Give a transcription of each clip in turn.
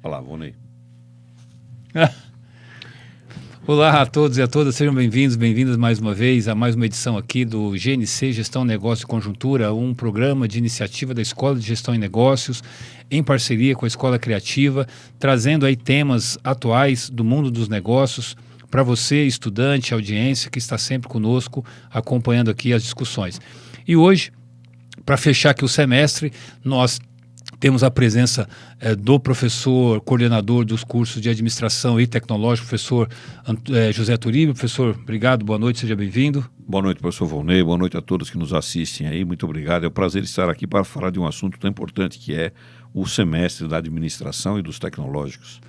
Olá, Vonei. Olá a todos e a todas, sejam bem-vindos, bem-vindas mais uma vez a mais uma edição aqui do GNC Gestão, Negócio e Conjuntura, um programa de iniciativa da Escola de Gestão e Negócios, em parceria com a Escola Criativa, trazendo aí temas atuais do mundo dos negócios para você, estudante, audiência, que está sempre conosco, acompanhando aqui as discussões. E hoje, para fechar aqui o semestre, nós temos a presença do professor, coordenador dos cursos de Administração e Tecnológico, professor José Turibe. Professor, obrigado, boa noite, seja bem-vindo. Boa noite, professor Vonei, boa noite a todos que nos assistem aí, muito obrigado. É um prazer estar aqui para falar de um assunto tão importante que é o semestre da Administração e dos Tecnológicos.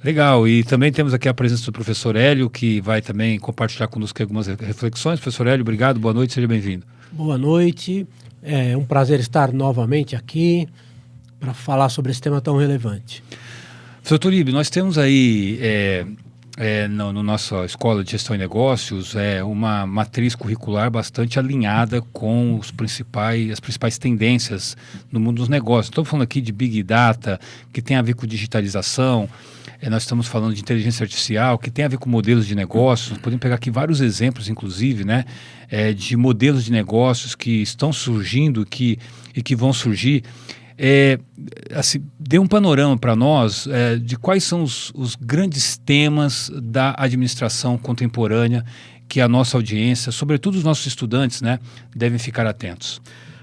Legal, e também temos aqui a presença do professor Hélio, que vai também compartilhar conosco algumas reflexões. Professor Hélio, obrigado, boa noite, seja bem-vindo. Boa noite, é um prazer estar novamente aqui para falar sobre esse tema tão relevante. Professor Turibe, nós temos aí no nossa Escola de Gestão e Negócios uma matriz curricular bastante alinhada com as principais tendências no mundo dos negócios. Estamos falando aqui de Big Data, que tem a ver com digitalização, nós estamos falando de inteligência artificial, que tem a ver com modelos de negócios. Podemos pegar aqui vários exemplos, inclusive, de modelos de negócios que estão surgindo e que vão surgir. Dê um panorama para nós de quais são os grandes temas da administração contemporânea que a nossa audiência, sobretudo os nossos estudantes, devem ficar atentos.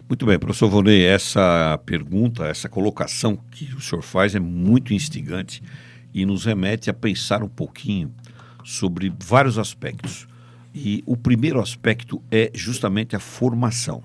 Muito bem, professor Vonei, essa pergunta, essa colocação que o senhor faz é muito instigante e nos remete a pensar um pouquinho sobre vários aspectos. E o primeiro aspecto é justamente a formação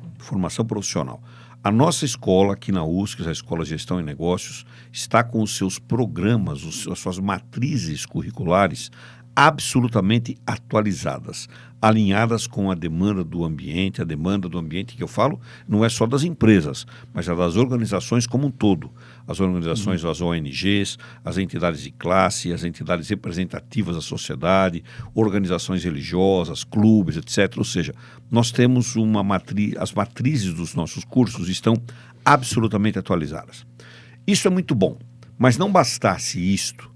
profissional. A nossa escola aqui na USC, a Escola de Gestão e Negócios, está com os seus programas, as suas matrizes curriculares absolutamente atualizadas, alinhadas com a demanda do ambiente. A demanda do ambiente que eu falo não é só das empresas, mas é das organizações como um todo. As organizações das ONGs, as entidades de classe, as entidades representativas da sociedade, organizações religiosas, clubes, etc. Ou seja, nós temos uma as matrizes dos nossos cursos estão absolutamente atualizadas. Isso é muito bom, mas não bastasse isto,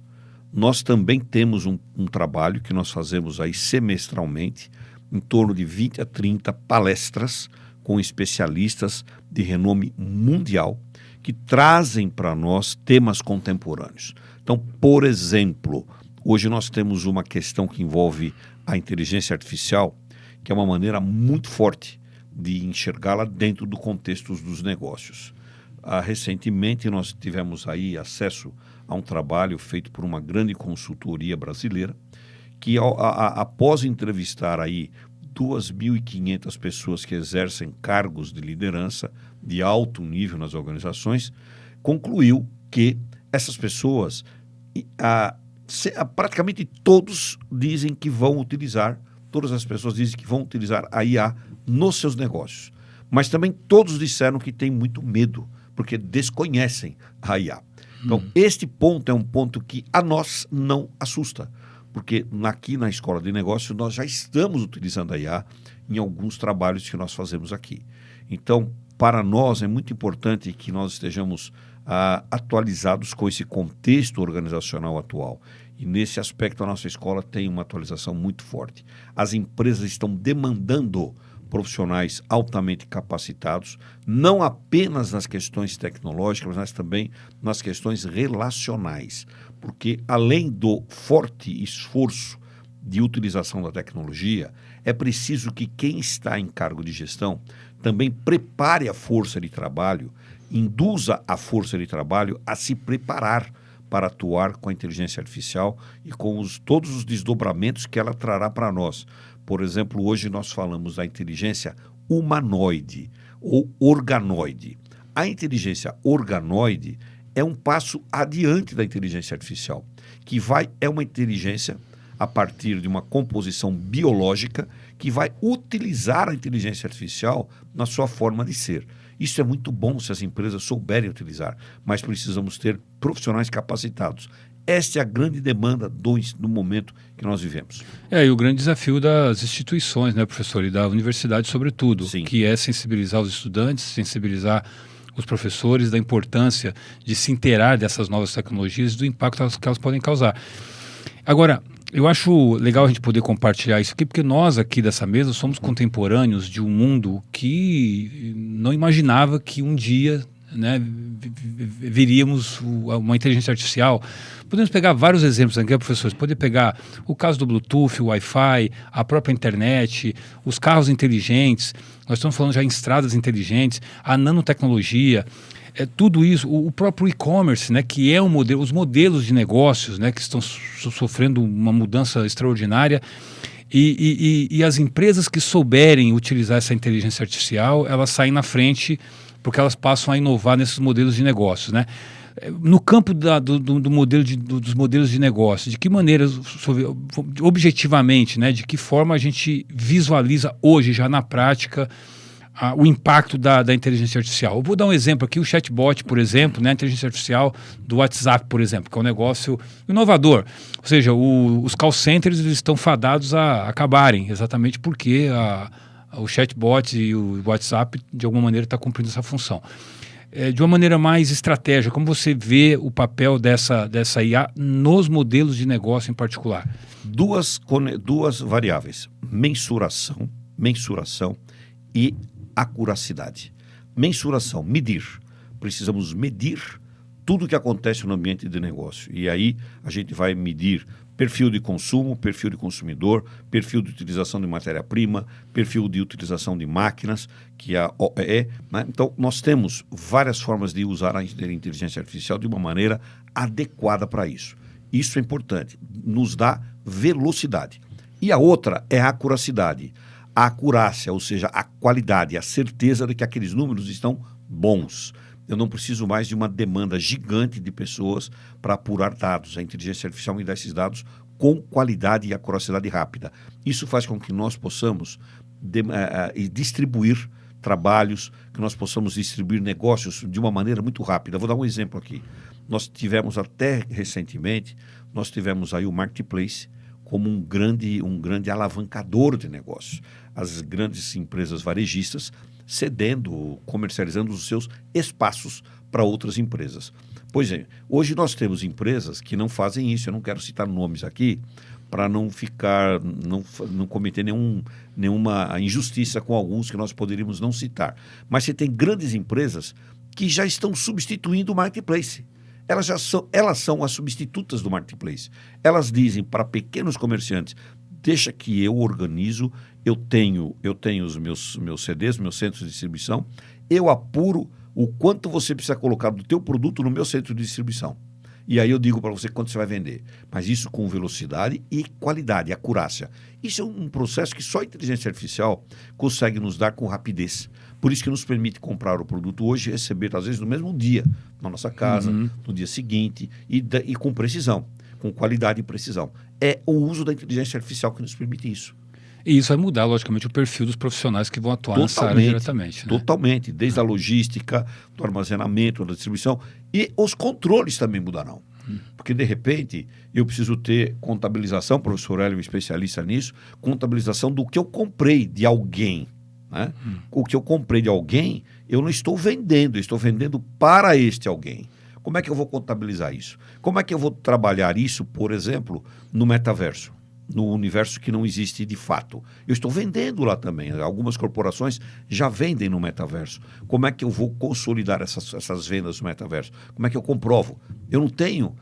nós também temos um trabalho que nós fazemos aí semestralmente, em torno de 20 a 30 palestras com especialistas de renome mundial que trazem para nós temas contemporâneos. Então, por exemplo, hoje nós temos uma questão que envolve a inteligência artificial, que é uma maneira muito forte de enxergá-la dentro do contexto dos negócios. Recentemente nós tivemos aí acesso a um trabalho feito por uma grande consultoria brasileira que após entrevistar aí 2.500 pessoas que exercem cargos de liderança de alto nível nas organizações, concluiu que essas pessoas, praticamente todas as pessoas dizem que vão utilizar a IA nos seus negócios. Mas também todos disseram que têm muito medo, porque desconhecem a IA. Então, este ponto é um ponto que a nós não assusta, porque aqui na Escola de Negócios nós já estamos utilizando a IA em alguns trabalhos que nós fazemos aqui. Então, para nós é muito importante que nós estejamos atualizados com esse contexto organizacional atual. E nesse aspecto a nossa escola tem uma atualização muito forte. As empresas estão demandando profissionais altamente capacitados, não apenas nas questões tecnológicas, mas também nas questões relacionais. Porque além do forte esforço de utilização da tecnologia, é preciso que quem está em cargo de gestão também prepare a força de trabalho, induza a força de trabalho a se preparar para atuar com a inteligência artificial e com todos os desdobramentos que ela trará para nós. Por exemplo, hoje nós falamos da inteligência humanoide ou organoide. A inteligência organoide é um passo adiante da inteligência artificial, que é uma inteligência a partir de uma composição biológica que vai utilizar a inteligência artificial na sua forma de ser. Isso é muito bom se as empresas souberem utilizar, mas precisamos ter profissionais capacitados. Esta é a grande demanda do momento que nós vivemos. E o grande desafio das instituições, né, professor, e da universidade sobretudo, Sim. que é sensibilizar os estudantes, sensibilizar os professores da importância de se inteirar dessas novas tecnologias e do impacto que elas podem causar. Agora, eu acho legal a gente poder compartilhar isso aqui, porque nós aqui dessa mesa somos contemporâneos de um mundo que não imaginava que um dia, né, veríamos uma inteligência artificial. Podemos pegar vários exemplos aqui, professores. Pode pegar o caso do Bluetooth, o Wi-Fi, a própria internet, os carros inteligentes. Nós estamos falando já em estradas inteligentes, a nanotecnologia. Tudo isso, o próprio e-commerce, né, que é um modelo, os modelos de negócios, né, que estão sofrendo uma mudança extraordinária, e as empresas que souberem utilizar essa inteligência artificial, elas saem na frente porque elas passam a inovar nesses modelos de negócios, né? No campo do modelo dos modelos de negócio, de que maneira, objetivamente, né, de que forma a gente visualiza hoje, já na prática, o impacto da inteligência artificial? Eu vou dar um exemplo aqui, o chatbot, por exemplo, né, a inteligência artificial do WhatsApp, por exemplo, que é um negócio inovador. Ou seja, os call centers estão fadados a acabarem, exatamente porque o chatbot e o WhatsApp, de alguma maneira, está cumprindo essa função. De uma maneira mais estratégica, como você vê o papel dessa IA nos modelos de negócio em particular? Duas variáveis, mensuração e acuracidade. Mensuração, medir. Precisamos medir tudo o que acontece no ambiente de negócio. E aí a gente vai medir perfil de consumo, perfil de consumidor, perfil de utilização de matéria-prima, perfil de utilização de máquinas, que é a OEE. Né? Então, nós temos várias formas de usar a inteligência artificial de uma maneira adequada para isso. Isso é importante, nos dá velocidade. E a outra é a acuracidade. A acurácia, ou seja, a qualidade, a certeza de que aqueles números estão bons. Eu não preciso mais de uma demanda gigante de pessoas para apurar dados. A inteligência artificial me dá esses dados com qualidade e acuracidade rápida. Isso faz com que nós possamos distribuir trabalhos, que nós possamos distribuir negócios de uma maneira muito rápida. Vou dar um exemplo aqui. Nós tivemos até recentemente, nós tivemos aí o Marketplace como um grande alavancador de negócios. As grandes empresas varejistas cedendo, comercializando os seus espaços para outras empresas. Pois é, hoje nós temos empresas que não fazem isso. Eu não quero citar nomes aqui para não cometer nenhuma injustiça com alguns que nós poderíamos não citar. Mas você tem grandes empresas que já estão substituindo o Marketplace. Elas são as substitutas do Marketplace. Elas dizem para pequenos comerciantes: deixa que eu organizo, eu tenho os meus CDs, meus centros de distribuição, eu apuro o quanto você precisa colocar do teu produto no meu centro de distribuição. E aí eu digo para você quanto você vai vender. Mas isso com velocidade e qualidade, acurácia. Isso é um processo que só a inteligência artificial consegue nos dar com rapidez. Por isso que nos permite comprar o produto hoje e receber, às vezes, no mesmo dia, na nossa casa, no dia seguinte, e com precisão, com qualidade e precisão. É o uso da inteligência artificial que nos permite isso. E isso vai mudar, logicamente, o perfil dos profissionais que vão atuar nessa área diretamente. Né? Totalmente. Desde a logística, do armazenamento, da distribuição. E os controles também mudarão. Porque, de repente, eu preciso ter contabilização, o professor Hélio é um especialista nisso, contabilização do que eu comprei de alguém. Né? O que eu comprei de alguém, eu não estou vendendo, eu estou vendendo para este alguém. Como é que eu vou contabilizar isso? Como é que eu vou trabalhar isso, por exemplo, no metaverso? No universo que não existe de fato. Eu estou vendendo lá também. Algumas corporações já vendem no metaverso. Como é que eu vou consolidar essas vendas no metaverso? Como é que eu comprovo? Eu não tenho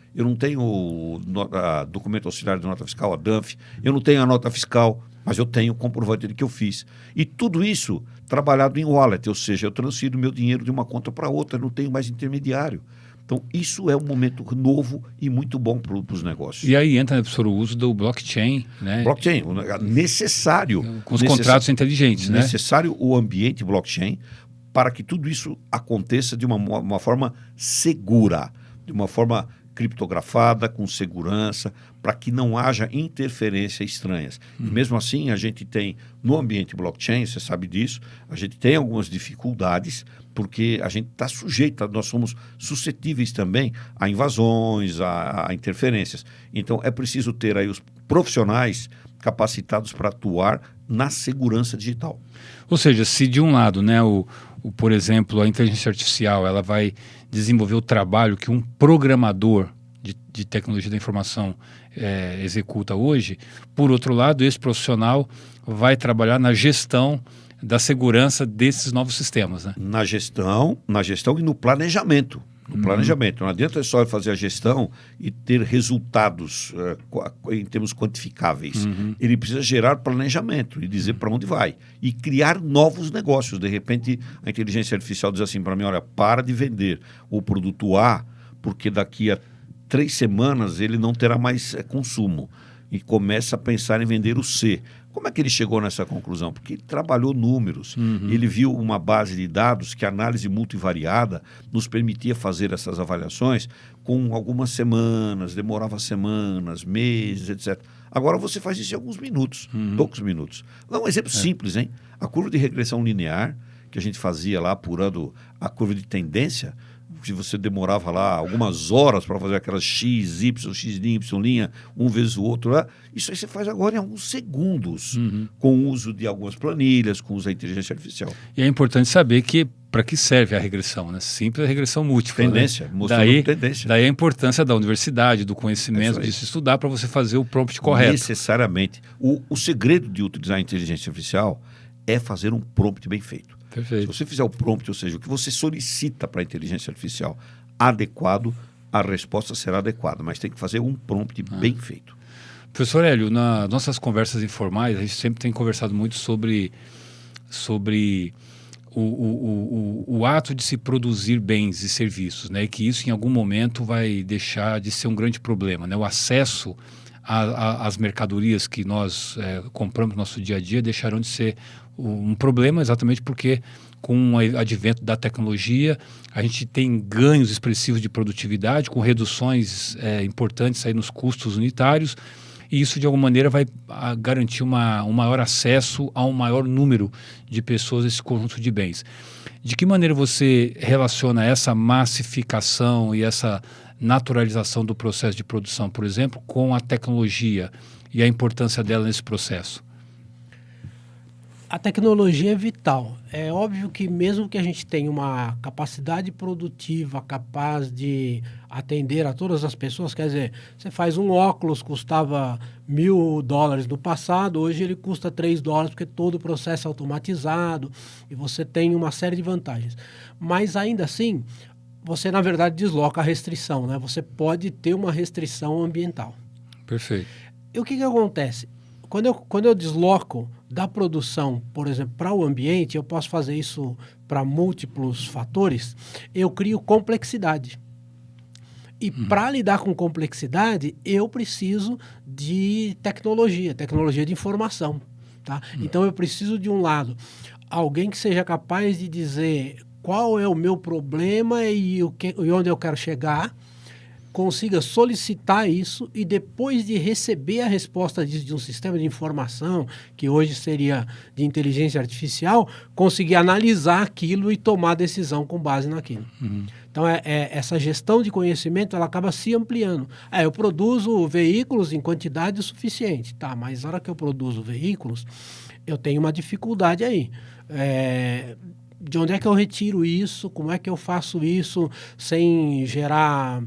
documento auxiliar de nota fiscal, a DANF, eu não tenho a nota fiscal, mas eu tenho o comprovante de que eu fiz. E tudo isso trabalhado em wallet, ou seja, eu transfiro meu dinheiro de uma conta para outra, não tenho mais intermediário. Então, isso é um momento novo e muito bom para os negócios. E aí entra, né, professor, o uso do blockchain, né? Blockchain, necessário. Com os contratos inteligentes, né? Necessário o ambiente blockchain para que tudo isso aconteça de uma forma segura, de uma forma criptografada, com segurança, para que não haja interferências estranhas. E mesmo assim, a gente tem, no ambiente blockchain, você sabe disso, a gente tem algumas dificuldades, porque a gente está sujeito, nós somos suscetíveis também a invasões, a interferências. Então, é preciso ter aí os profissionais capacitados para atuar na segurança digital. Ou seja, se de um lado, né, por exemplo, a inteligência artificial, ela vai desenvolver o trabalho que um programador de tecnologia da informação executa hoje, por outro lado, esse profissional vai trabalhar na gestão da segurança desses novos sistemas, né? Na gestão e no planejamento. Planejamento. Não adianta só fazer a gestão e ter resultados em termos quantificáveis. Ele precisa gerar planejamento e dizer para onde vai. E criar novos negócios. De repente, a inteligência artificial diz assim para mim, olha, para de vender o produto A, porque daqui a 3 semanas ele não terá mais consumo. E começa a pensar em vender o C. Como é que ele chegou nessa conclusão? Porque ele trabalhou números. Ele viu uma base de dados que a análise multivariada nos permitia fazer essas avaliações com algumas semanas, demorava semanas, meses, etc. Agora você faz isso em alguns minutos, poucos minutos. Vou dar um exemplo simples, hein? A curva de regressão linear, que a gente fazia lá apurando a curva de tendência, que você demorava lá algumas horas para fazer aquelas X, Y, X, Y linha, um vezes o outro lá. Isso aí você faz agora em alguns segundos, com o uso de algumas planilhas, com o uso da inteligência artificial. E é importante saber que para que serve a regressão, né? Simples a regressão múltipla. Tendência, né? mostrando tendência. Daí a importância da universidade, do conhecimento, de se estudar para você fazer o prompt correto. Necessariamente. O segredo de utilizar a inteligência artificial é fazer um prompt bem feito. Perfeito. Se você fizer o prompt, ou seja, o que você solicita para a inteligência artificial adequado, a resposta será adequada, mas tem que fazer um prompt bem feito. Professor Hélio, nas nossas conversas informais, a gente sempre tem conversado muito sobre o ato de se produzir bens e serviços, né? E que isso em algum momento vai deixar de ser um grande problema, né? O acesso às mercadorias que nós compramos no nosso dia a dia deixarão de ser um problema, exatamente porque com o advento da tecnologia a gente tem ganhos expressivos de produtividade, com reduções importantes aí nos custos unitários, e isso de alguma maneira vai garantir um maior acesso a um maior número de pessoas a esse conjunto de bens. De que maneira você relaciona essa massificação e essa naturalização do processo de produção, por exemplo, com a tecnologia e a importância dela nesse processo? A tecnologia é vital. É óbvio que mesmo que a gente tenha uma capacidade produtiva capaz de atender a todas as pessoas, quer dizer, você faz um óculos, custava $1.000 no passado, hoje ele custa $3 porque todo o processo é automatizado e você tem uma série de vantagens. Mas ainda assim, você na verdade desloca a restrição, né? Você pode ter uma restrição ambiental. Perfeito. E o que acontece? Quando eu desloco da produção, por exemplo, para o ambiente, eu posso fazer isso para múltiplos fatores, eu crio complexidade. E para lidar com complexidade, eu preciso de tecnologia de informação. Tá? Então, eu preciso, de um lado, alguém que seja capaz de dizer qual é o meu problema e onde eu quero chegar, consiga solicitar isso e depois de receber a resposta de um sistema de informação, que hoje seria de inteligência artificial, conseguir analisar aquilo e tomar decisão com base naquilo. Então, essa gestão de conhecimento, ela acaba se ampliando. Eu produzo veículos em quantidade suficiente, tá? Mas na hora que eu produzo veículos, eu tenho uma dificuldade aí. De onde é que eu retiro isso? Como é que eu faço isso sem gerar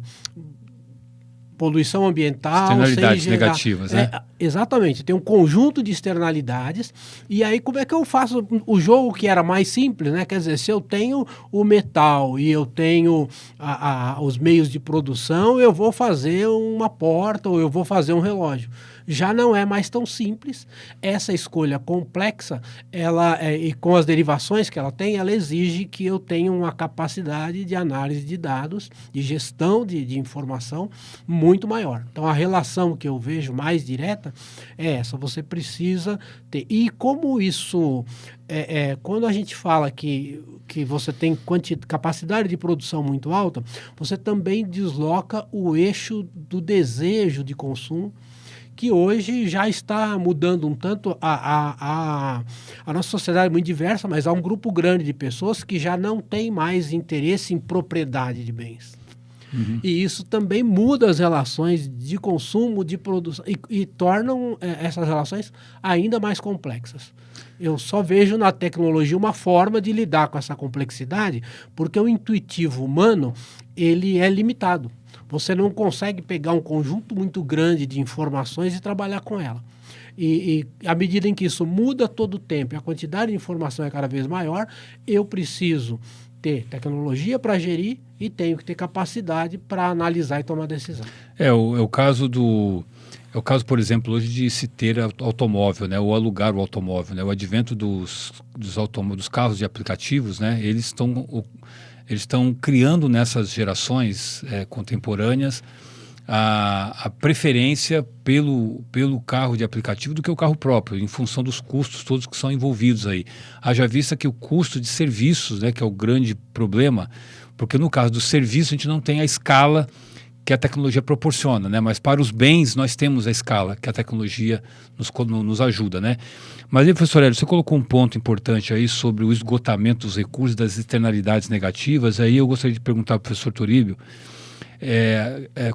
poluição ambiental? Externalidades negativas, né? Exatamente. Tem um conjunto de externalidades. E aí, como é que eu faço o jogo que era mais simples, né? Quer dizer, se eu tenho o metal e eu tenho os meios de produção, eu vou fazer uma porta ou eu vou fazer um relógio. Já não é mais tão simples. Essa escolha complexa, e com as derivações que ela tem, ela exige que eu tenha uma capacidade de análise de dados, de gestão de informação muito maior. Então, a relação que eu vejo mais direta é essa. Você precisa ter. E como isso... quando a gente fala que você tem capacidade de produção muito alta, você também desloca o eixo do desejo de consumo que hoje já está mudando um tanto. A nossa sociedade é muito diversa, mas há um grupo grande de pessoas que já não tem mais interesse em propriedade de bens. E isso também muda as relações de consumo, de produção, e tornam essas relações ainda mais complexas. Eu só vejo na tecnologia uma forma de lidar com essa complexidade, porque o intuitivo humano, ele é limitado. Você não consegue pegar um conjunto muito grande de informações e trabalhar com ela. E à medida em que isso muda todo o tempo e a quantidade de informação é cada vez maior, eu preciso ter tecnologia para gerir e tenho que ter capacidade para analisar e tomar decisão. É o caso, por exemplo, hoje de se ter automóvel, né, ou alugar o automóvel, né, o advento dos carros de aplicativos, né, eles estão criando nessas gerações contemporâneas a preferência pelo carro de aplicativo do que o carro próprio, em função dos custos todos que são envolvidos aí. Haja vista que o custo de serviços, né, que é o grande problema, porque no caso do serviço a gente não tem a escala que a tecnologia proporciona, né? Mas para os bens nós temos a escala que a tecnologia nos ajuda, né? Mas aí, professor Hélio, você colocou um ponto importante aí sobre o esgotamento dos recursos, das externalidades negativas. Aí eu gostaria de perguntar para o professor Turíbio,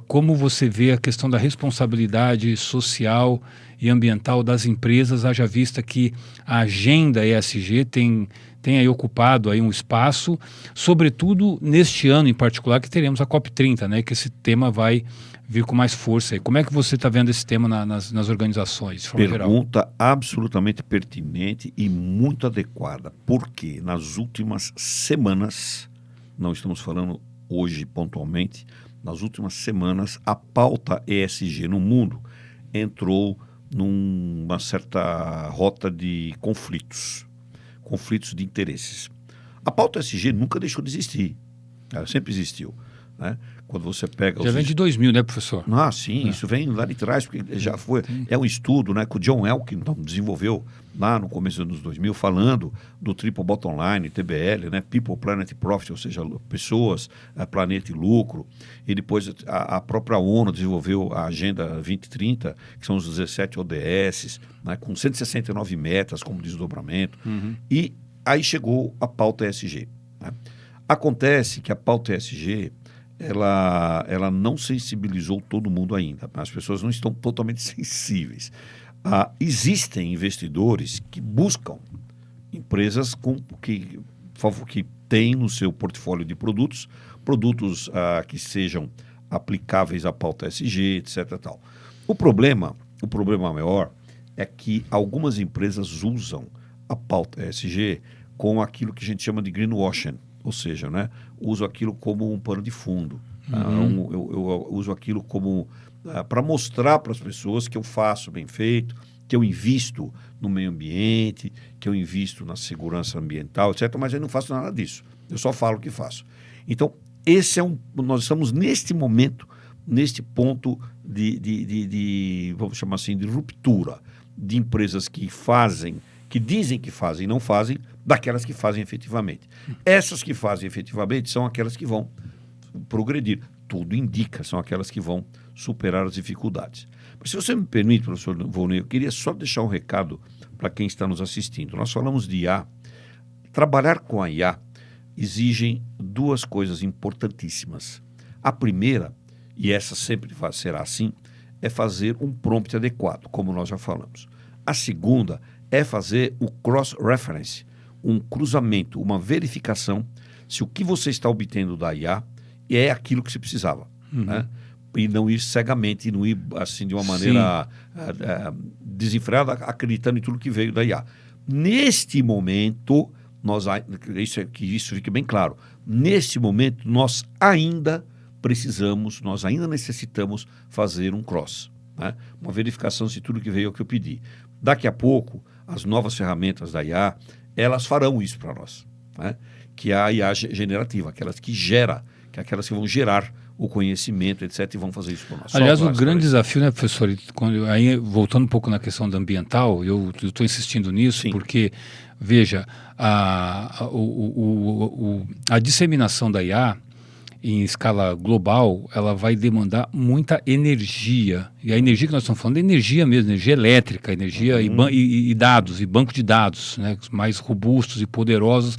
como você vê a questão da responsabilidade social e ambiental das empresas, haja vista que a agenda ESG tem aí ocupado aí um espaço, sobretudo neste ano em particular que teremos a COP30, né, que esse tema vai vir com mais força aí. Como é que você está vendo esse tema nas organizações, de forma geral? Pergunta absolutamente pertinente e muito adequada, porque nas últimas semanas, não estamos falando hoje pontualmente, nas últimas semanas a pauta ESG no mundo entrou numa certa rota de conflitos de interesses. A pauta ESG nunca deixou de existir, ela sempre existiu, né? Quando você pega... Já vem de 2000, né, professor? Ah, sim, isso vem lá de trás, porque já foi... É um estudo, né, que o John Elkington desenvolveu lá no começo dos anos 2000, falando do Triple Bottom Line, TBL, né, People, Planet, Profit, ou seja, pessoas, planeta e lucro. E depois a própria ONU desenvolveu a Agenda 2030, que são os 17 ODS, né, com 169 metas como desdobramento. E aí chegou a pauta ESG, né? Acontece que a pauta ESG... Ela não sensibilizou todo mundo ainda. As pessoas não estão totalmente sensíveis. Existem investidores que buscam empresas que têm no seu portfólio de produtos que sejam aplicáveis à pauta ESG, etc. Tal. O problema maior é que algumas empresas usam a pauta ESG com aquilo que a gente chama de greenwashing. Ou seja, né, uso aquilo como um pano de fundo. Eu uso aquilo como para mostrar para as pessoas que eu faço bem feito, que eu invisto no meio ambiente, que eu invisto na segurança ambiental, etc. Mas eu não faço nada disso. Eu só falo o que faço. Então, nós estamos neste momento, neste ponto vamos chamar assim, de ruptura de empresas que dizem que fazem e não fazem, daquelas que fazem efetivamente. Essas que fazem efetivamente são aquelas que vão progredir. Tudo indica, são aquelas que vão superar as dificuldades. Mas se você me permite, professor Volney, eu queria só deixar um recado para quem está nos assistindo. Nós falamos de IA. Trabalhar com a IA exigem duas coisas importantíssimas. A primeira, e essa sempre será assim, é fazer um prompt adequado, como nós já falamos. A segunda é fazer o cross-reference, um cruzamento, uma verificação se o que você está obtendo da IA é aquilo que você precisava, né? E não ir cegamente, não ir assim de uma maneira desenfreada, acreditando em tudo que veio da IA. Neste momento, que isso fique bem claro, neste momento nós ainda necessitamos fazer um cross, né? Uma verificação se tudo que veio é o que eu pedi. Daqui a pouco, as novas ferramentas da IA, elas farão isso para nós, né? Que é a IA generativa, aquelas que vão gerar o conhecimento, etc., e vão fazer isso para nós. Aliás, o grande desafio, né, professor, aí, voltando um pouco na questão do ambiental, eu estou insistindo nisso, sim, porque, veja, a disseminação da IA, em escala global, ela vai demandar muita energia. E a energia que nós estamos falando é energia mesmo, energia elétrica, energia e dados, e banco de dados, né, mais robustos e poderosos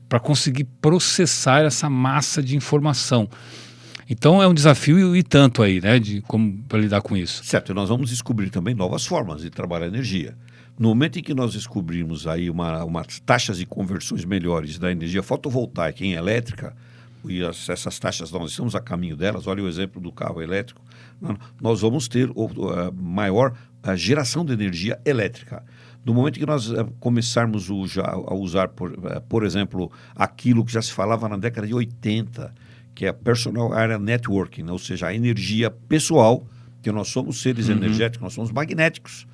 para conseguir processar essa massa de informação. Então é um desafio e tanto aí, né, de como para lidar com isso. Certo, e nós vamos descobrir também novas formas de trabalhar a energia. No momento em que nós descobrirmos aí umas taxas de conversões melhores da energia fotovoltaica em elétrica, e essas taxas, nós estamos a caminho delas, olha o exemplo do carro elétrico, nós vamos ter maior geração de energia elétrica. No momento que nós começarmos a usar, por exemplo, aquilo que já se falava na década de 80, que é a Personal Area Networking, ou seja, a energia pessoal, que nós somos seres energéticos, nós somos magnéticos.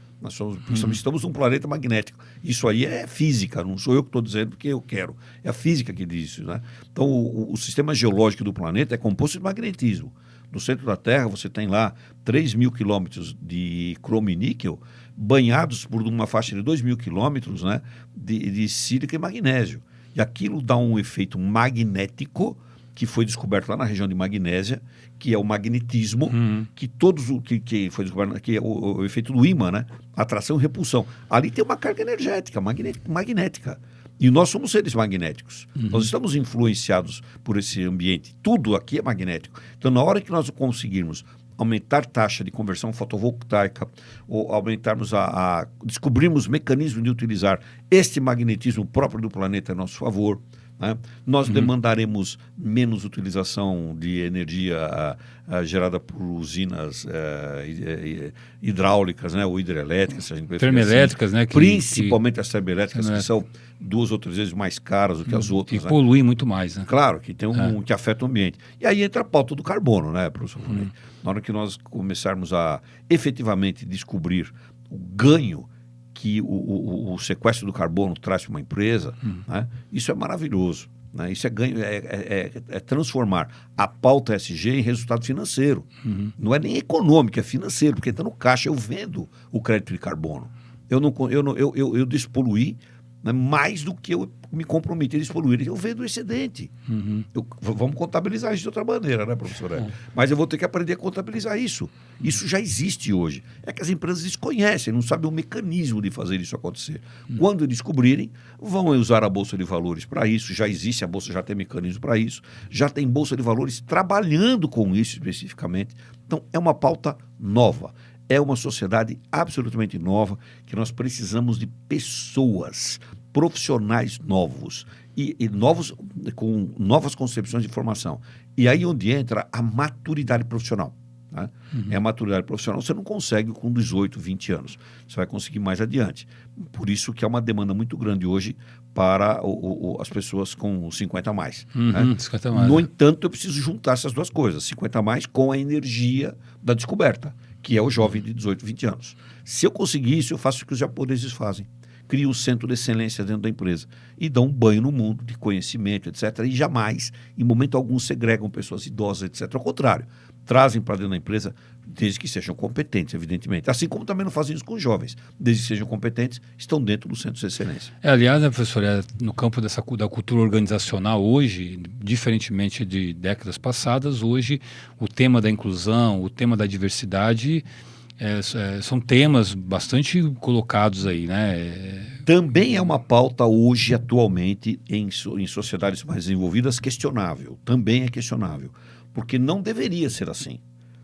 Estamos num planeta magnético. Isso aí é física, não sou eu que estou dizendo porque eu quero. É a física que diz isso, né? Então, o sistema geológico do planeta é composto de magnetismo. No centro da Terra, você tem lá 3.000 quilômetros de cromo e níquel banhados por uma faixa de 2.000 quilômetros, né, de sílica e magnésio. E aquilo dá um efeito magnético que foi descoberto lá na região de Magnésia, que é o magnetismo, que foi descoberto, que é o efeito do ímã, né? Atração e repulsão. Ali tem uma carga energética, magnética. E nós somos seres magnéticos. Nós estamos influenciados por esse ambiente. Tudo aqui é magnético. Então, na hora que nós conseguirmos aumentar a taxa de conversão fotovoltaica, ou descobrirmos mecanismos de utilizar este magnetismo próprio do planeta a nosso favor, né? Nós demandaremos menos utilização de energia gerada por usinas hidráulicas, né, ou hidrelétricas, se a gente preferir termoelétricas, assim. né? Principalmente as termoelétricas, que são 2 ou 3 vezes mais caras do que as outras. E poluem muito mais, né? Claro, que que afeta o ambiente. E aí entra a pauta do carbono, né, professor? Na hora que nós começarmos a efetivamente descobrir o ganho que o sequestro do carbono traz para uma empresa, né? Isso é maravilhoso. Né? Isso é ganho, é transformar a pauta ESG em resultado financeiro. Não é nem econômico, é financeiro, porque está no caixa, eu vendo o crédito de carbono. Eu despoluí, né, mais do que eu me comprometi a despoluir. Eu vendo o excedente. Vamos contabilizar isso de outra maneira, né, professor? Mas eu vou ter que aprender a contabilizar isso. Isso já existe hoje. É que as empresas desconhecem, não sabem o mecanismo de fazer isso acontecer. Quando descobrirem, vão usar a Bolsa de Valores para isso. Já existe, a Bolsa já tem mecanismo para isso. Já tem Bolsa de Valores trabalhando com isso especificamente. Então, é uma pauta nova. É uma sociedade absolutamente nova, que nós precisamos de pessoas, profissionais novos, e novos, com novas concepções de formação. E aí onde entra a maturidade profissional. Né? É a maturidade profissional, você não consegue com 18, 20 anos. Você vai conseguir mais adiante. Por isso que é uma demanda muito grande hoje para as pessoas com 50 a mais. Né? 50 a mais. No entanto, eu preciso juntar essas duas coisas, 50 a mais com a energia da descoberta, que é o jovem de 18, 20 anos. Se eu conseguir isso, eu faço o que os japoneses fazem. Crio um centro de excelência dentro da empresa e dão um banho no mundo de conhecimento, etc. E jamais, em momento algum, segregam pessoas idosas, etc. Ao contrário, trazem para dentro da empresa, desde que sejam competentes, evidentemente. Assim como também não fazem isso com os jovens. Desde que sejam competentes, estão dentro do centro de excelência. Aliás, né, professor, no campo da cultura organizacional hoje, diferentemente de décadas passadas, hoje o tema da inclusão, o tema da diversidade são temas bastante colocados aí, né? Também é uma pauta hoje, atualmente, em sociedades mais desenvolvidas, questionável. Também é questionável. Porque não deveria ser assim.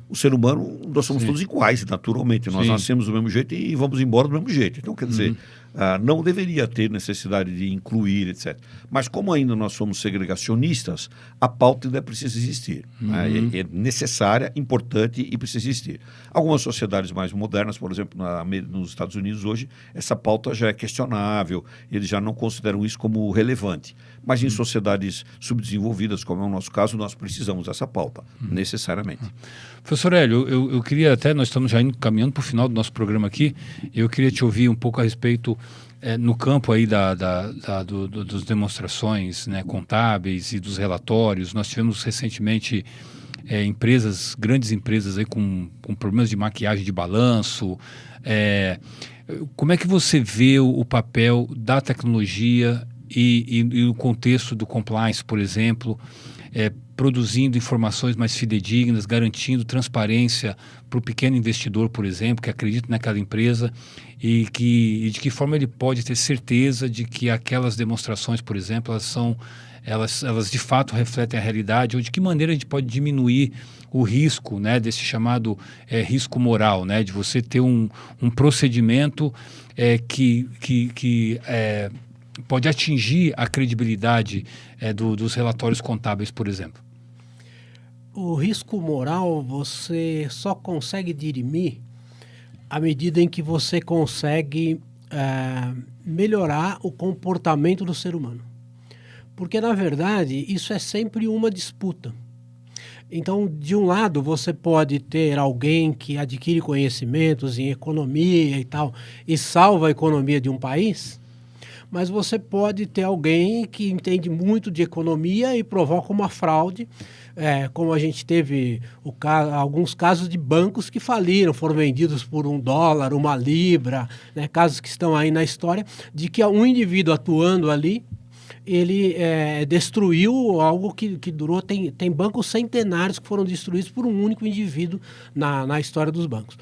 O ser humano, nós somos todos iguais, naturalmente. Nós nascemos do mesmo jeito e vamos embora do mesmo jeito. Então, quer dizer, não deveria ter necessidade de incluir, etc. Mas como ainda nós somos segregacionistas, a pauta ainda precisa existir. É necessária, importante e precisa existir. Algumas sociedades mais modernas, por exemplo, nos Estados Unidos hoje, essa pauta já é questionável, eles já não consideram isso como relevante. Mas em sociedades subdesenvolvidas, como é o nosso caso, nós precisamos dessa pauta, necessariamente. Professor Hélio, eu queria até, nós estamos já caminhando para o final do nosso programa aqui, eu queria te ouvir um pouco a respeito, no campo aí das demonstrações, né, contábeis e dos relatórios. Nós tivemos recentemente grandes empresas aí com problemas de maquiagem de balanço. Como é que você vê o papel da tecnologia e o contexto do compliance, por exemplo, produzindo informações mais fidedignas, garantindo transparência para o pequeno investidor, por exemplo, que acredita naquela empresa e de que forma ele pode ter certeza de que aquelas demonstrações, por exemplo, elas de fato refletem a realidade, ou de que maneira a gente pode diminuir o risco, né, desse chamado risco moral, né, de você ter um procedimento que pode atingir a credibilidade dos relatórios contábeis, por exemplo. O risco moral você só consegue dirimir à medida em que você consegue melhorar o comportamento do ser humano. Porque, na verdade, isso é sempre uma disputa. Então, de um lado, você pode ter alguém que adquire conhecimentos em economia e tal, e salva a economia de um país, mas você pode ter alguém que entende muito de economia e provoca uma fraude, como a gente teve alguns casos de bancos que faliram, foram vendidos por $1, 1 libra, né, casos que estão aí na história, de que um indivíduo atuando ali, ele destruiu algo que durou. Tem bancos centenários que foram destruídos por um único indivíduo na história dos bancos.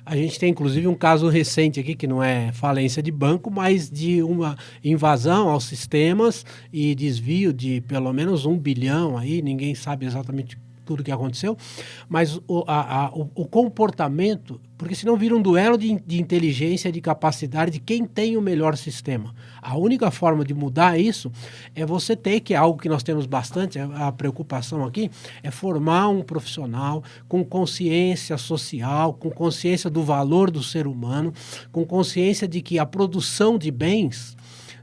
A gente tem, inclusive, um caso recente aqui, que não é falência de banco, mas de uma invasão aos sistemas e desvio de pelo menos 1 bilhão, aí, ninguém sabe exatamente tudo o que aconteceu, mas o comportamento, porque senão vira um duelo de inteligência, de capacidade, de quem tem o melhor sistema. A única forma de mudar isso é você ter, que é algo que nós temos bastante, a preocupação aqui, é formar um profissional com consciência social, com consciência do valor do ser humano, com consciência de que a produção de bens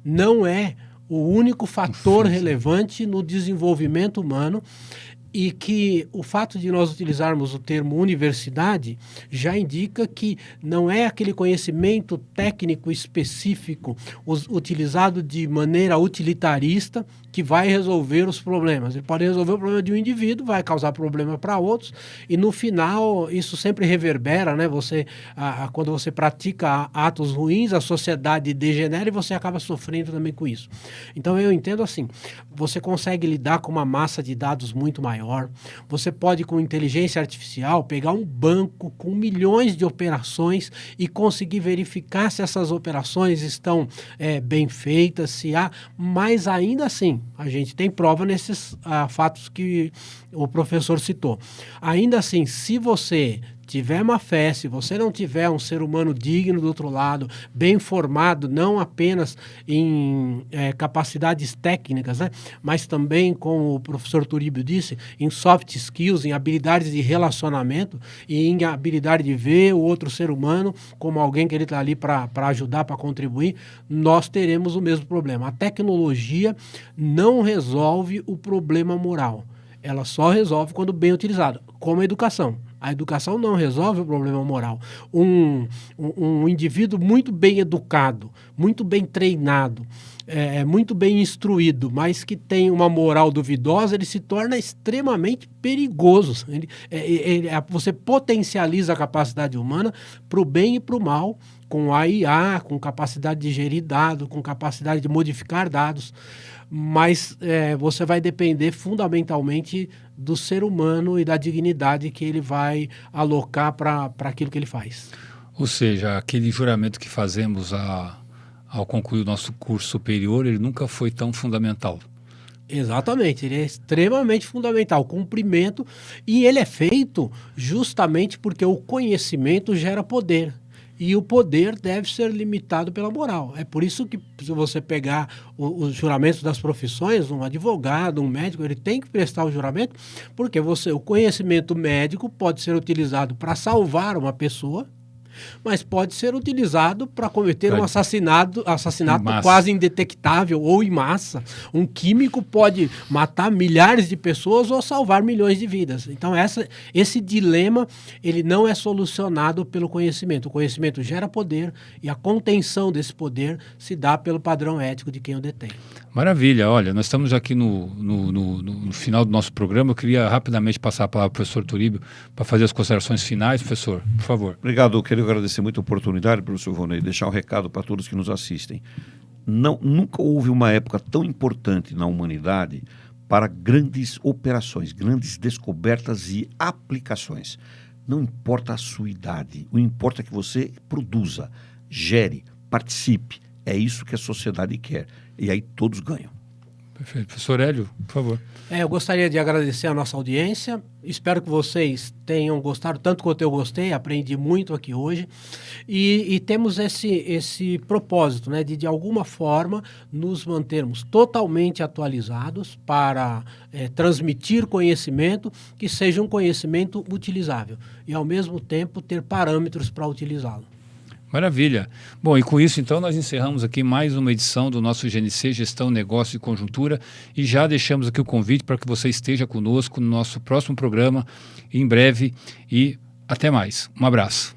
não é o único fator relevante no desenvolvimento humano, e que o fato de nós utilizarmos o termo universidade já indica que não é aquele conhecimento técnico específico utilizado de maneira utilitarista que vai resolver os problemas. Ele pode resolver o problema de um indivíduo, vai causar problema para outros, e no final isso sempre reverbera, né? Quando você pratica atos ruins, a sociedade degenera e você acaba sofrendo também com isso. Então eu entendo assim, você consegue lidar com uma massa de dados muito maior, você pode, com inteligência artificial, pegar um banco com milhões de operações e conseguir verificar se essas operações estão bem feitas, se há, mas ainda assim, a gente tem prova nesses fatos que o professor citou. Ainda assim, se você tiver má fé, se você não tiver um ser humano digno do outro lado, bem formado, não apenas em capacidades técnicas, né, mas também, como o professor Turíbio disse, em soft skills, em habilidades de relacionamento e em habilidade de ver o outro ser humano como alguém que ele está ali para ajudar, para contribuir, nós teremos o mesmo problema. A tecnologia não resolve o problema moral. Ela só resolve quando bem utilizada, como a educação. A educação não resolve o problema moral. Um indivíduo muito bem educado, muito bem treinado, muito bem instruído, mas que tem uma moral duvidosa, ele se torna extremamente perigoso. Você potencializa a capacidade humana para o bem e para o mal, com a IA, com capacidade de gerir dados, com capacidade de modificar dados, mas você vai depender fundamentalmente do ser humano e da dignidade que ele vai alocar para aquilo que ele faz. Ou seja, aquele juramento que fazemos ao concluir o nosso curso superior, ele nunca foi tão fundamental. Exatamente, ele é extremamente fundamental, cumprimento, e ele é feito justamente porque o conhecimento gera poder. E o poder deve ser limitado pela moral. É por isso que, se você pegar os juramentos das profissões, um advogado, um médico, ele tem que prestar o juramento, porque o conhecimento médico pode ser utilizado para salvar uma pessoa, mas pode ser utilizado para cometer um assassinato quase indetectável ou em massa. Um químico pode matar milhares de pessoas ou salvar milhões de vidas. Então esse dilema ele não é solucionado pelo conhecimento. O conhecimento gera poder e a contenção desse poder se dá pelo padrão ético de quem o detém. Maravilha. Olha, nós estamos aqui no final do nosso programa. Eu queria rapidamente passar a palavra para o professor Turíbio para fazer as considerações finais. Professor, por favor. Obrigado. Eu quero agradecer muito a oportunidade, professor Vonei, deixar um recado para todos que nos assistem. Nunca houve uma época tão importante na humanidade para grandes operações, grandes descobertas e aplicações. Não importa a sua idade, o importa é que você produza, gere, participe. É isso que a sociedade quer. E aí todos ganham. Perfeito. Professor Hélio, por favor. Eu gostaria de agradecer a nossa audiência. Espero que vocês tenham gostado tanto quanto eu gostei. Aprendi muito aqui hoje. E temos esse propósito, né, de alguma forma nos mantermos totalmente atualizados para transmitir conhecimento que seja um conhecimento utilizável e, ao mesmo tempo, ter parâmetros para utilizá-lo. Maravilha. Bom, e com isso, então, nós encerramos aqui mais uma edição do nosso GNC Gestão, Negócio e Conjuntura e já deixamos aqui o convite para que você esteja conosco no nosso próximo programa em breve e até mais. Um abraço.